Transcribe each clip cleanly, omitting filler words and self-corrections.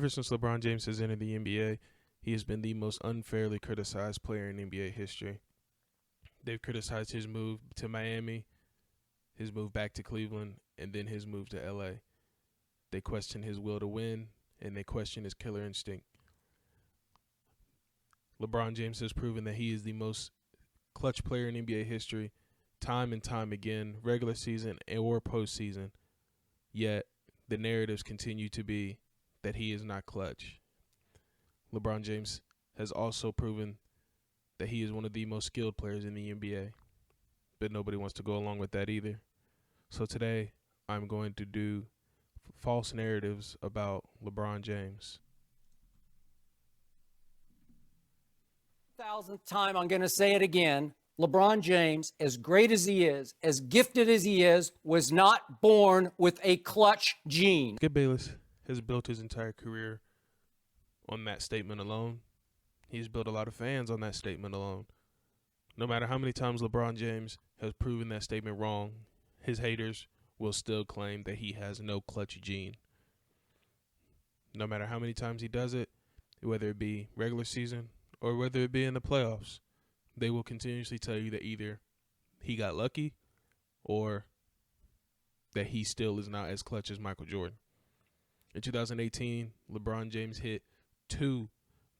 Ever since LeBron James has entered the NBA, he has been the most unfairly criticized player in NBA history. They've criticized his move to Miami, his move back to Cleveland, and then his move to LA. They question his will to win, and they question his killer instinct. LeBron James has proven that he is the most clutch player in NBA history, time and time again, regular season or postseason. Yet, the narratives continue to be that he is not clutch. LeBron James has also proven that he is one of the most skilled players in the NBA, but nobody wants to go along with that either. So today, I'm going to do false narratives about LeBron James. Thousandth time, I'm going to say it again. LeBron James, as great as he is, as gifted as he is, was not born with a clutch gene. Skip Bayless has built his entire career on that statement alone. He's built a lot of fans on that statement alone. No matter how many times LeBron James has proven that statement wrong, his haters will still claim that he has no clutch gene. No matter how many times he does it, whether it be regular season or whether it be in the playoffs, they will continuously tell you that either he got lucky or that he still is not as clutch as Michael Jordan. In 2018, LeBron James hit 2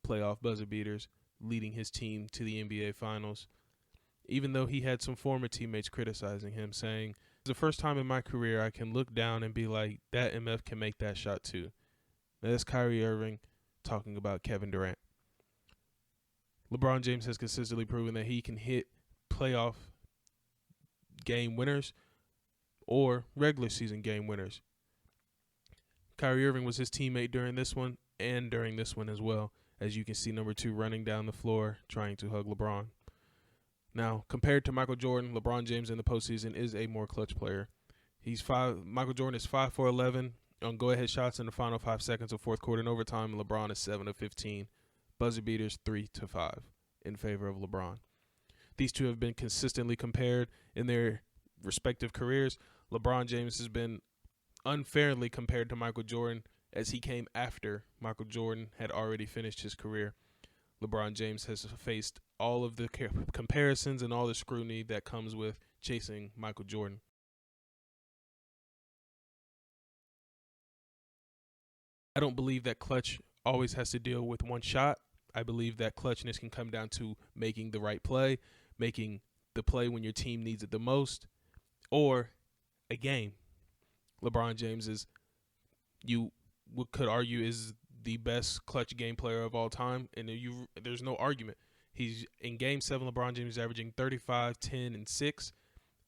playoff buzzer beaters, leading his team to the NBA Finals, even though he had some former teammates criticizing him, saying, "It's the first time in my career I can look down and be like, that MF can make that shot too." Now, that's Kyrie Irving talking about Kevin Durant. LeBron James has consistently proven that he can hit playoff game winners or regular season game winners. Kyrie Irving was his teammate during this one and during this one as well, as you can see number 2 running down the floor trying to hug LeBron. Now, compared to Michael Jordan, LeBron James in the postseason is a more clutch player. Michael Jordan is 5 for 11 on go-ahead shots in the final 5 seconds of fourth quarter and overtime. LeBron is 7 of 15. Buzzer beaters 3 to 5 in favor of LeBron. These two have been consistently compared in their respective careers. LeBron James has been unfairly compared to Michael Jordan as he came after Michael Jordan had already finished his career. LeBron James has faced all of the comparisons and all the scrutiny that comes with chasing Michael Jordan. I don't believe that clutch always has to deal with one shot. I believe that clutchness can come down to making the right play, making the play when your team needs it the most, or a game. LeBron James is, you could argue, is the best clutch game player of all time, and there's no argument. He's in Game 7, LeBron James is averaging 35, 10, and 6,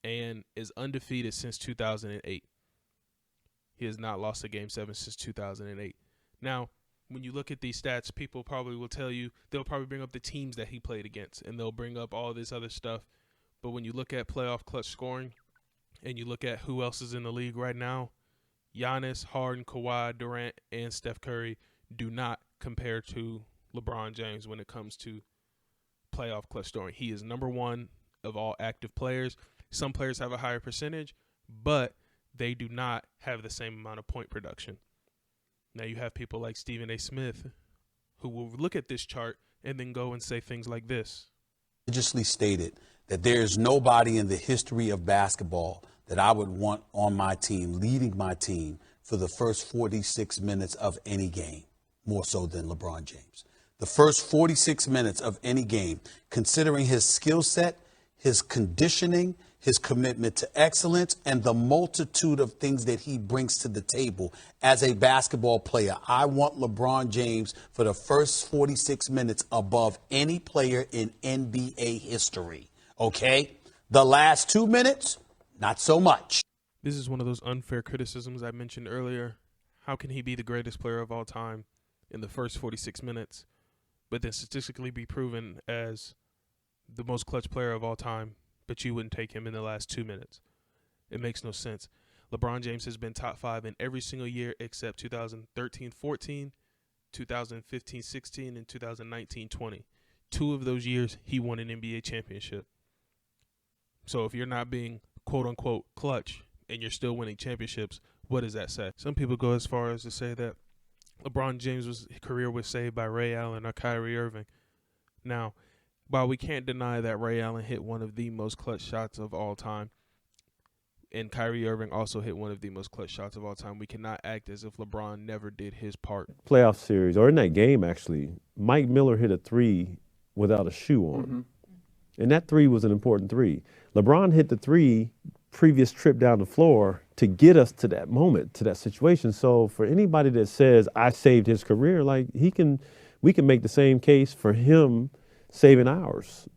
and is undefeated since 2008. He has not lost a Game 7 since 2008. Now, when you look at these stats, people probably will tell you, they'll probably bring up the teams that he played against, and they'll bring up all this other stuff. But when you look at playoff clutch scoring, and you look at who else is in the league right now, Giannis, Harden, Kawhi, Durant, and Steph Curry do not compare to LeBron James when it comes to playoff clutch scoring. He is number 1 of all active players. Some players have a higher percentage, but they do not have the same amount of point production. Now you have people like Stephen A. Smith who will look at this chart and then go and say things like this. Religiously stated that there is nobody in the history of basketball that I would want on my team, leading my team for the first 46 minutes of any game, more so than LeBron James. The first 46 minutes of any game, considering his skill set, his conditioning, his commitment to excellence, and the multitude of things that he brings to the table as a basketball player. I want LeBron James for the first 46 minutes above any player in NBA history. Okay? The last 2 minutes, not so much. This is one of those unfair criticisms I mentioned earlier. How can he be the greatest player of all time in the first 46 minutes, but then statistically be proven as the most clutch player of all time, but you wouldn't take him in the last 2 minutes? It makes no sense. LeBron James has been top 5 in every single year except 2013-14, 2015-16, and 2019-20. 2 of those years, he won an NBA championship. So if you're not being quote-unquote clutch and you're still winning championships, what does that say? Some people go as far as to say that LeBron James' career was saved by Ray Allen or Kyrie Irving. Now, while we can't deny that Ray Allen hit one of the most clutch shots of all time, and Kyrie Irving also hit one of the most clutch shots of all time, we cannot act as if LeBron never did his part. Playoff series, or in that game actually, Mike Miller hit a three without a shoe on. And that three was an important three. LeBron hit the three previous trip down the floor to get us to that moment, to that situation. So for anybody that says I saved his career, like we can make the same case for him saving ours,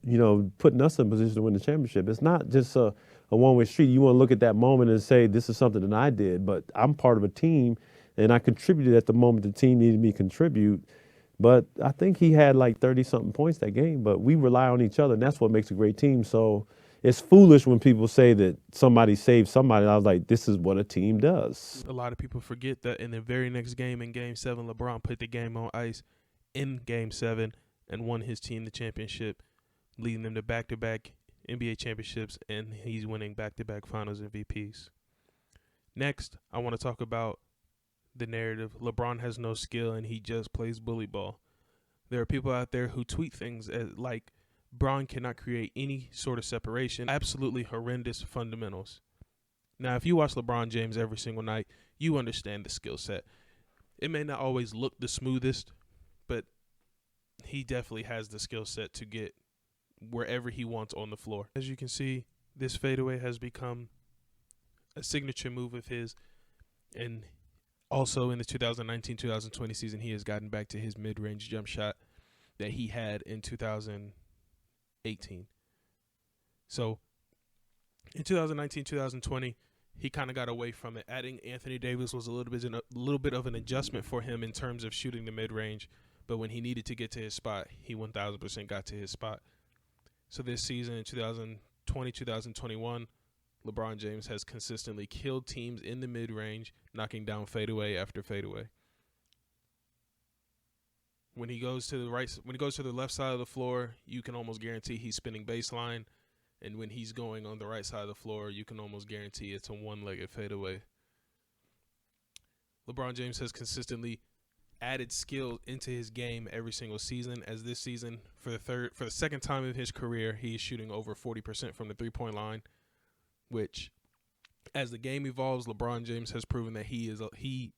putting us in position to win the championship. It's not just a one-way street. You want to look at that moment and say, this is something that I did, but I'm part of a team and I contributed at the moment the team needed me to contribute. But I think he had like 30-something points that game, but we rely on each other, and that's what makes a great team. So it's foolish when people say that somebody saved somebody. I was like, this is what a team does. A lot of people forget that in the very next game, in Game 7, LeBron put the game on ice in Game 7 and won his team the championship, leading them to back-to-back NBA championships, and he's winning back-to-back finals MVPs. Next, I want to talk about the narrative. LeBron has no skill and he just plays bully ball. There are people out there who tweet things like Bron cannot create any sort of separation. Absolutely horrendous fundamentals. Now, if you watch LeBron James every single night, you understand the skill set. It may not always look the smoothest, but he definitely has the skill set to get wherever he wants on the floor. As you can see, this fadeaway has become a signature move of his, and also in the 2019-2020 season, he has gotten back to his mid-range jump shot that he had in 2018. So in 2019-2020, he kind of got away from it. Adding Anthony Davis was a little bit of an adjustment for him in terms of shooting the mid-range, but when he needed to get to his spot, he 1,000% got to his spot. So this season in 2020-2021, LeBron James has consistently killed teams in the mid-range, knocking down fadeaway after fadeaway. When he goes to the left side of the floor, you can almost guarantee he's spinning baseline, and when he's going on the right side of the floor, you can almost guarantee it's a one-legged fadeaway. LeBron James has consistently added skill into his game every single season, as this season, for the second time in his career, he is shooting over 40% from the three-point line, which, as the game evolves, LeBron James has proven that he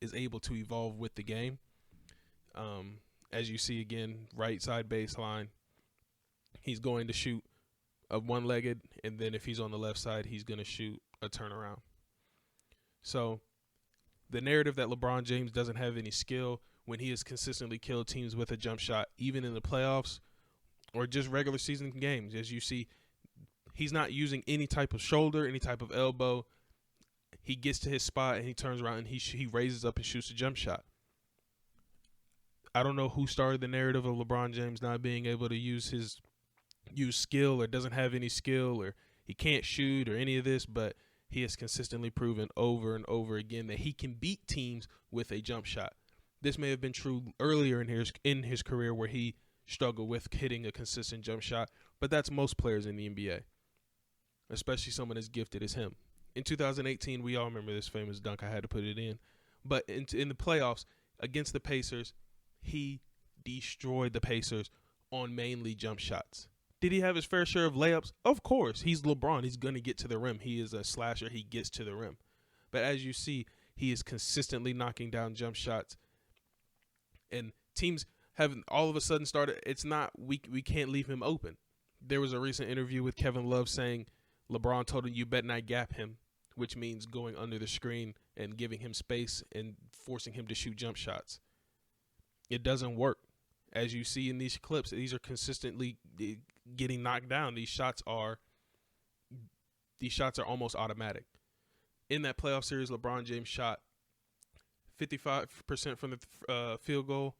is able to evolve with the game. As you see again, right side baseline, he's going to shoot a one-legged, and then if he's on the left side, he's going to shoot a turnaround. So the narrative that LeBron James doesn't have any skill when he has consistently killed teams with a jump shot, even in the playoffs or just regular season games, as you see, he's not using any type of shoulder, any type of elbow. He gets to his spot and he turns around and he raises up and shoots a jump shot. I don't know who started the narrative of LeBron James not being able to use skill, or doesn't have any skill, or he can't shoot, or any of this, but he has consistently proven over and over again that he can beat teams with a jump shot. This may have been true earlier in his career where he struggled with hitting a consistent jump shot, but that's most players in the NBA, especially someone as gifted as him. In 2018, we all remember this famous dunk. I had to put it in. But in the playoffs against the Pacers, he destroyed the Pacers on mainly jump shots. Did he have his fair share of layups? Of course. He's LeBron. He's going to get to the rim. He is a slasher. He gets to the rim. But as you see, he is consistently knocking down jump shots. And teams have all of a sudden started, it's not, we can't leave him open. There was a recent interview with Kevin Love saying LeBron told him, you bet not gap him, which means going under the screen and giving him space and forcing him to shoot jump shots. It doesn't work. As you see in these clips, these are consistently getting knocked down. These shots are almost automatic. In that playoff series, LeBron James shot 55% from the field goal,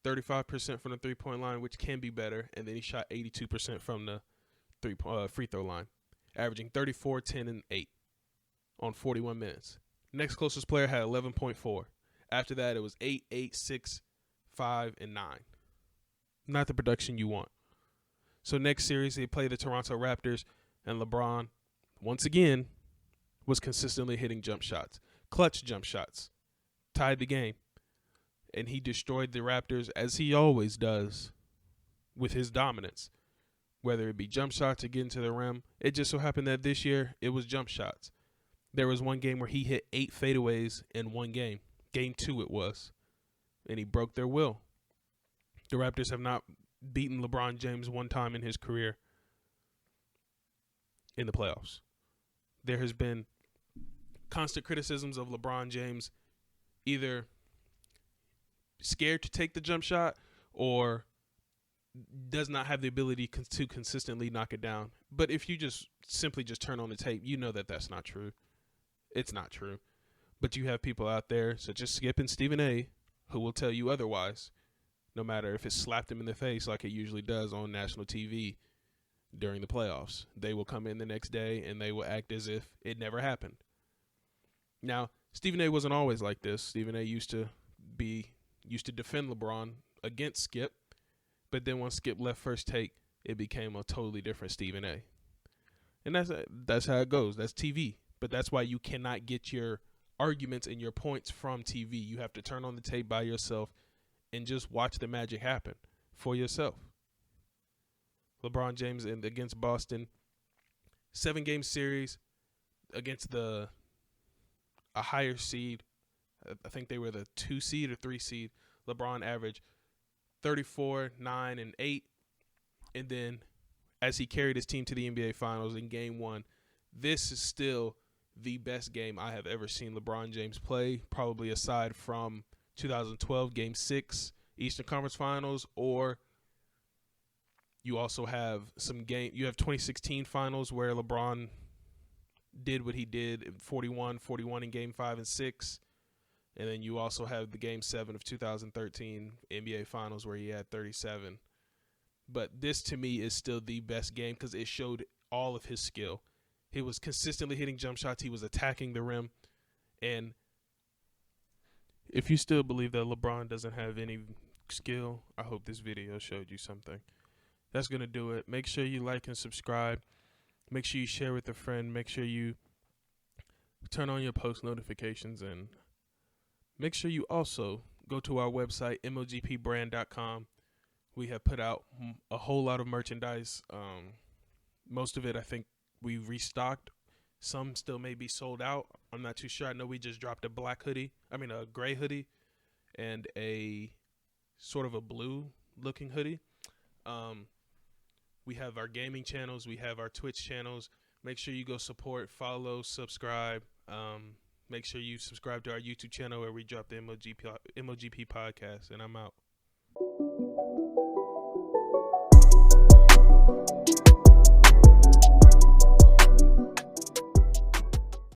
35% from the three-point line, which can be better, and then he shot 82% from the free throw line, averaging 34, 10, and 8 on 41 minutes. Next closest player had 11.4. After that, it was 8, 8, 6, 5, and 9. Not the production you want. So next series, they play the Toronto Raptors, and LeBron, once again, was consistently hitting jump shots, clutch jump shots, tied the game. and he destroyed the Raptors as he always does with his dominance, whether it be jump shots or getting to the rim. It just so happened that this year it was jump shots. There was one game where he hit 8 fadeaways in one game. Game 2 it was. And he broke their will. The Raptors have not beaten LeBron James one time in his career in the playoffs. There has been constant criticisms of LeBron James either scared to take the jump shot or does not have the ability to consistently knock it down. But if you just simply just turn on the tape, you know that that's not true. It's not true. But you have people out there such as Skip and Stephen A. who will tell you otherwise, no matter if it slapped him in the face like it usually does on national TV during the playoffs. They will come in the next day and they will act as if it never happened. Now, Stephen A. wasn't always like this. Stephen A. used to defend LeBron against Skip, but then when Skip left First Take, it became a totally different Stephen A. And that's how it goes. That's TV. But that's why you cannot get your arguments and your points from TV. You have to turn on the tape by yourself and just watch the magic happen for yourself. LeBron James against Boston, 7-game series against a higher seed. I think they were the 2 seed or 3 seed. LeBron averaged 34, 9, and 8. And then as he carried his team to the NBA Finals in Game 1, this is still the best game I have ever seen LeBron James play, probably aside from 2012 Game 6 Eastern Conference Finals, or you also have you have 2016 Finals where LeBron did what he did in 41 in Game 5 and 6. And then you also have the Game 7 of 2013 NBA Finals where he had 37. But this, to me, is still the best game because it showed all of his skill. He was consistently hitting jump shots. He was attacking the rim. And if you still believe that LeBron doesn't have any skill, I hope this video showed you something. That's going to do it. Make sure you like and subscribe. Make sure you share with a friend. Make sure you turn on your post notifications. And make sure you also go to our website, mogpbrand.com. We have put out a whole lot of merchandise. Most of it, I think, we restocked. Some still may be sold out. I'm not too sure. I know we just dropped a gray hoodie and a sort of a blue looking hoodie. We have our gaming channels. We have our Twitch channels. Make sure you go support, follow, subscribe. Make sure you subscribe to our YouTube channel where we drop the MOGP podcast. And I'm out.